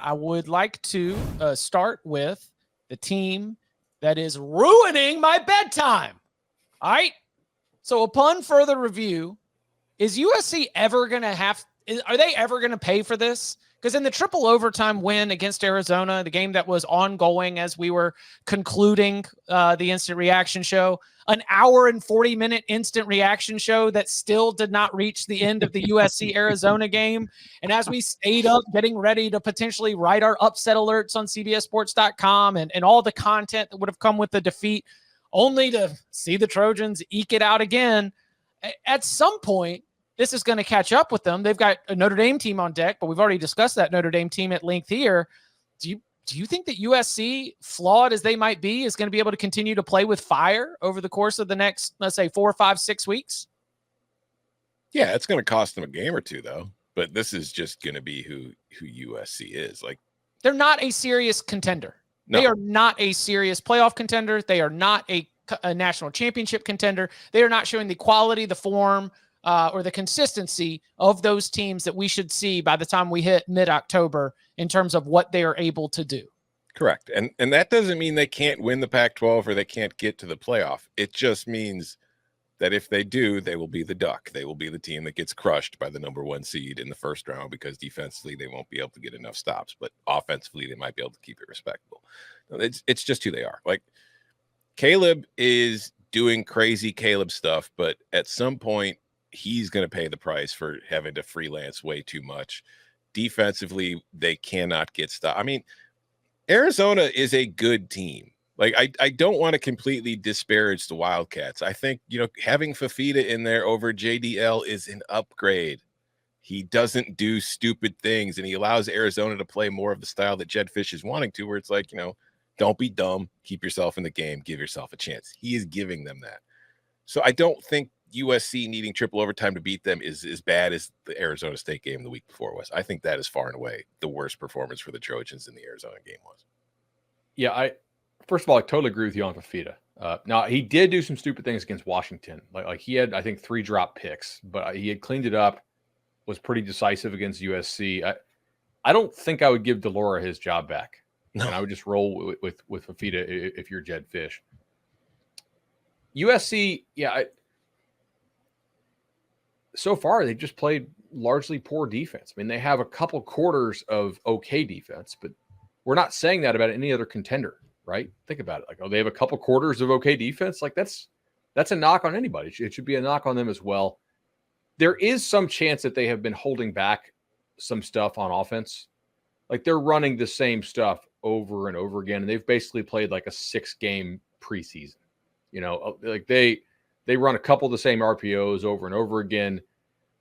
I would like to start with the team that is ruining my bedtime. All right. So upon further review, is USC ever going to are they ever going to pay for this? Because in the triple overtime win against Arizona, the game that was ongoing as we were concluding the instant reaction show, an hour and 40-minute instant reaction show that still did not reach the end of the USC Arizona game. And as we stayed up getting ready to potentially write our upset alerts on CBSSports.com and all the content that would have come with the defeat, only to see the Trojans eke it out again, at some point, this is going to catch up with them. They've got a Notre Dame team on deck, but we've already discussed that Notre Dame team at length here. Do you think that USC, flawed as they might be, is going to be able to continue to play with fire over the course of the next, let's say, 4, 5, 6 weeks? Yeah, it's going to cost them a game or two, though. But this is just going to be who USC is. Like, they're not a serious contender. No. They are not a serious playoff contender. They are not a national championship contender. They are not showing the quality, the form, or the consistency of those teams that we should see by the time we hit mid-October in terms of what they are able to do. Correct. And that doesn't mean they can't win the Pac-12 or they can't get to the playoff. It just means that if they do, they will be the duck. They will be the team that gets crushed by the number 1 seed in the first round because defensively they won't be able to get enough stops, but offensively they might be able to keep it respectable. It's just who they are. Like, Caleb is doing crazy Caleb stuff, but at some point he's going to pay the price for having to freelance way too much. Defensively, they cannot get stopped. I mean, Arizona is a good team. Like, I don't want to completely disparage the Wildcats. I think, having Fafita in there over JDL is an upgrade. He doesn't do stupid things, and he allows Arizona to play more of the style that Jed Fish is wanting to, where it's like, don't be dumb, keep yourself in the game, give yourself a chance. He is giving them that. So I don't think USC needing triple overtime to beat them is as bad as the Arizona State game the week before was. I think that is far and away the worst performance for the Trojans in the Arizona game was. Yeah, first of all, I totally agree with you on Fafita. Now, he did do some stupid things against Washington. Like he had, I think, 3 drop picks, but he had cleaned it up, was pretty decisive against USC. I don't think I would give Delora his job back. No. And I would just roll with Fafita if you're Jed Fish. USC, so far they've just played largely poor defense. I mean, they have a couple quarters of okay defense, but we're not saying that about any other contender, right? Think about it. Like, they have a couple quarters of okay defense. Like, that's a knock on anybody. It should be a knock on them as well. There is some chance that they have been holding back some stuff on offense. Like, they're running the same stuff over and over again, and they've basically played like a 6-game preseason. Like they run a couple of the same RPOs over and over again.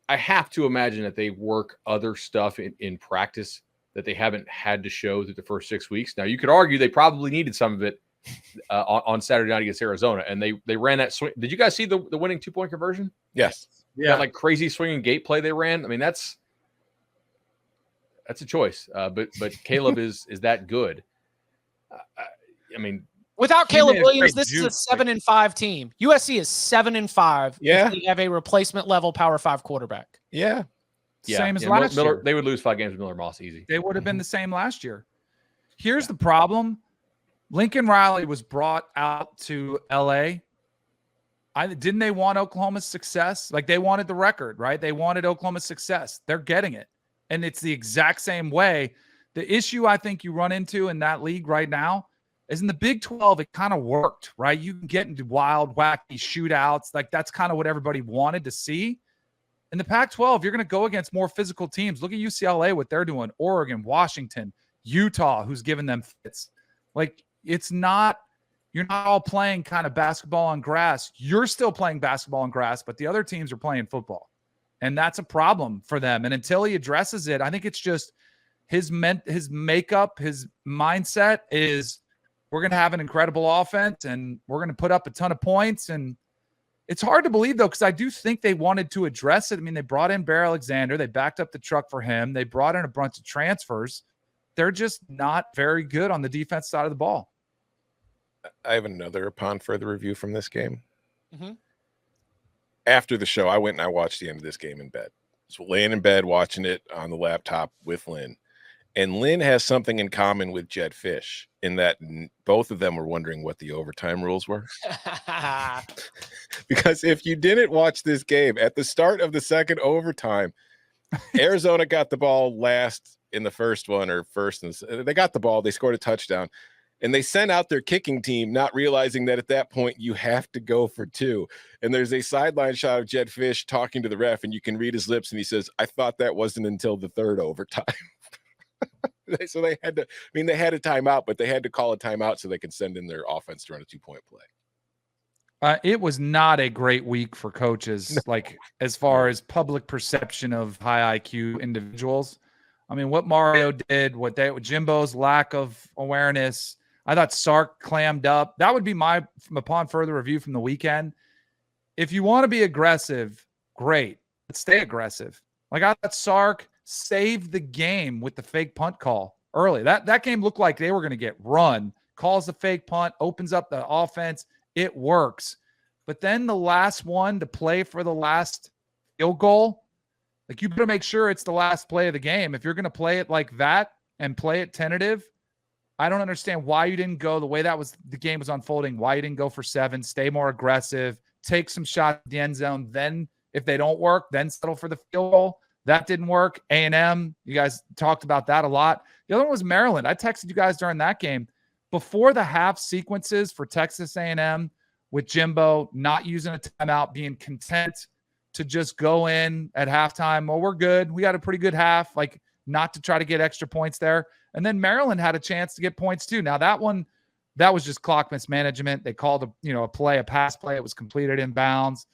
I have to imagine that they work other stuff in practice that they haven't had to show through the first 6 weeks. Now, you could argue they probably needed some of it on Saturday night against Arizona, and they ran that swing. Did you guys see the winning 2-point conversion? Yes. Yeah. That, like, crazy swinging gate play they ran. I mean, that's a choice. But Caleb is that good. I mean, without Caleb Williams, this is a 7-5 team. USC is 7-5. Yeah, if they have a replacement level Power 5 quarterback. Yeah. Same as last year. They would lose 5 games with Miller Moss easy. They would have been the same last year. Here's the problem. Lincoln Riley was brought out to LA. Didn't they want Oklahoma's success? Like, they wanted the record, right? They wanted Oklahoma's success. They're getting it. And it's the exact same way. The issue I think you run into in that league right now is in the Big 12, it kind of worked, right? You can get into wild, wacky shootouts. Like, that's kind of what everybody wanted to see. In the Pac-12, you're going to go against more physical teams. Look at UCLA, what they're doing. Oregon, Washington, Utah, who's giving them fits. Like, you're not all playing kind of basketball on grass. You're still playing basketball on grass, but the other teams are playing football. And that's a problem for them. And until he addresses it, I think it's just his makeup, his mindset is, we're going to have an incredible offense and we're going to put up a ton of points. And it's hard to believe, though, because I do think they wanted to address it. I mean, they brought in Bear Alexander. They backed up the truck for him. They brought in a bunch of transfers. They're just not very good on the defense side of the ball. I have another upon further review from this game. Mm-hmm. After the show, I went and I watched the end of this game in bed. So laying in bed, watching it on the laptop with Lynn. And Lynn has something in common with Jed Fish in that both of them were wondering what the overtime rules were. Because if you didn't watch this game, at the start of the second overtime, Arizona got the ball last in the first one, or first. They got the ball. They scored a touchdown. And they sent out their kicking team, not realizing that at that point you have to go for 2. And there's a sideline shot of Jed Fish talking to the ref, and you can read his lips, and he says, "I thought that wasn't until the third overtime." So they had to, they had a timeout, but they had to call a timeout so they could send in their offense to run a 2-point play. It was not a great week for coaches, like as far as public perception of high IQ individuals. I mean, what Mario did, what Jimbo's lack of awareness. I thought Sark clammed up. That would be my, upon further review from the weekend. If you want to be aggressive, great. But stay aggressive. Like I thought Sark saved the game with the fake punt call early. That game looked like they were going to get run. Calls the fake punt, opens up the offense. It works. But then the last one to play for the last field goal, like you better make sure it's the last play of the game. If you're going to play it like that and play it tentative, I don't understand why you didn't go the way the game was unfolding, why you didn't go for 7, stay more aggressive, take some shots at the end zone. Then if they don't work, then settle for the field goal. That didn't work. A&M, you guys talked about that a lot. The other one was Maryland. I texted you guys during that game. Before the half sequences for Texas A&M with Jimbo not using a timeout, being content to just go in at halftime. Well, we're good. We got a pretty good half, like not to try to get extra points there. And then Maryland had a chance to get points too. Now that one, that was just clock mismanagement. They called a pass play. It was completed in bounds.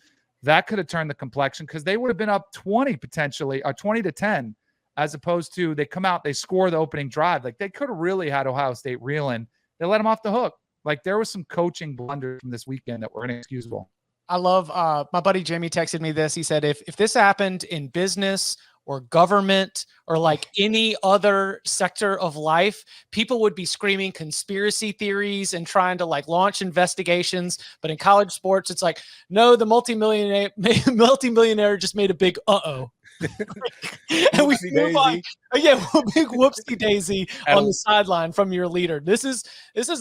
That could have turned the complexion because they would have been up 20 potentially, or 20-10, as opposed to they come out, they score the opening drive. Like they could have really had Ohio State reeling. They let them off the hook. Like there was some coaching blunders from this weekend that were inexcusable. I love my buddy Jimmy texted me this. He said, if this happened in business or government or like any other sector of life, people would be screaming conspiracy theories and trying to like launch investigations. But in college sports, it's like, no, the multimillionaire just made a big and we move on. Yeah, big whoopsie daisy on the sideline from your leader. This is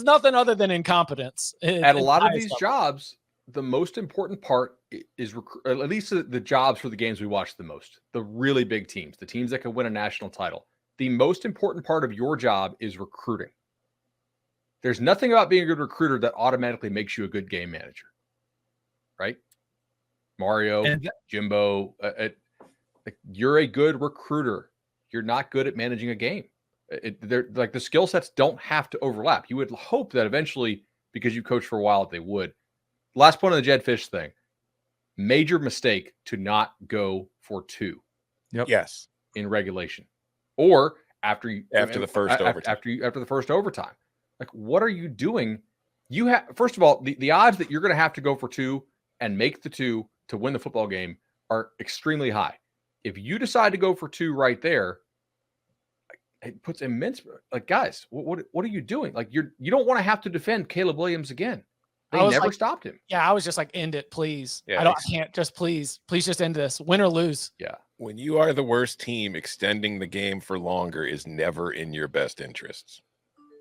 nothing other than incompetence. At a lot of these jobs, the most important part is at least the jobs for the games we watch the most, the really big teams, the teams that can win a national title. The most important part of your job is recruiting. There's nothing about being a good recruiter that automatically makes you a good game manager, right? Mario, Jimbo, you're a good recruiter. You're not good at managing a game. They're like the skill sets don't have to overlap. You would hope that eventually, because you coached for a while, they would. Last point on the Jed Fish thing. Major mistake to not go for 2. Yep. Yes. In regulation. Or after the first overtime. Like, what are you doing? You have, first of all, the odds that you're going to have to go for 2 and make the 2 to win the football game are extremely high. If you decide to go for 2 right there, it puts immense, like, guys, what are you doing? Like, you don't want to have to defend Caleb Williams again. They never stopped him. Yeah, I was just like, end it, please. Yeah, I can't just please just end this, win or lose. Yeah. When you are the worst team, extending the game for longer is never in your best interests.